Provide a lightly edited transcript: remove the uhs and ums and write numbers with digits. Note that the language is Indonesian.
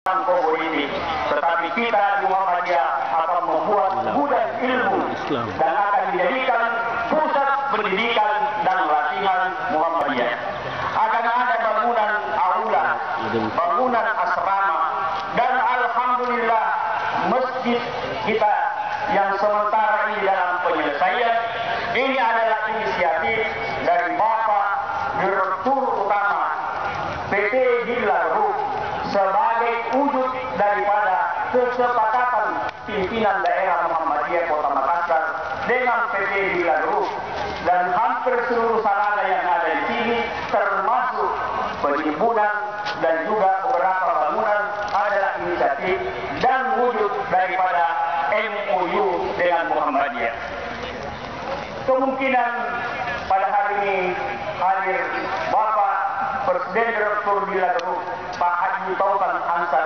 politik, tetapi kita di Muhammadiyah akan membuat gudang ilmu dan akan dijadikan pusat pendidikan dan latihan Muhammadiyah. Akan ada bangunan aula, bangunan asrama, dan alhamdulillah masjid kita yang sementara ini dalam penyelesaian. Ini adalah inisiatif dari Bapak Direktur Utama PT Hilal Group sebagai wujud daripada kesepakatan pimpinan daerah Muhammadiyah Kota Makassar dengan PT Hilal Group, dan hampir seluruh sarana yang ada di sini termasuk penimbunan dan juga beberapa bangunan adalah inisiatif dan wujud daripada MOU dengan Muhammadiyah. Kemungkinan pada hari ini hadir Bapak Presiden Direktur Hilal Group Pak Haji Taufan Ansar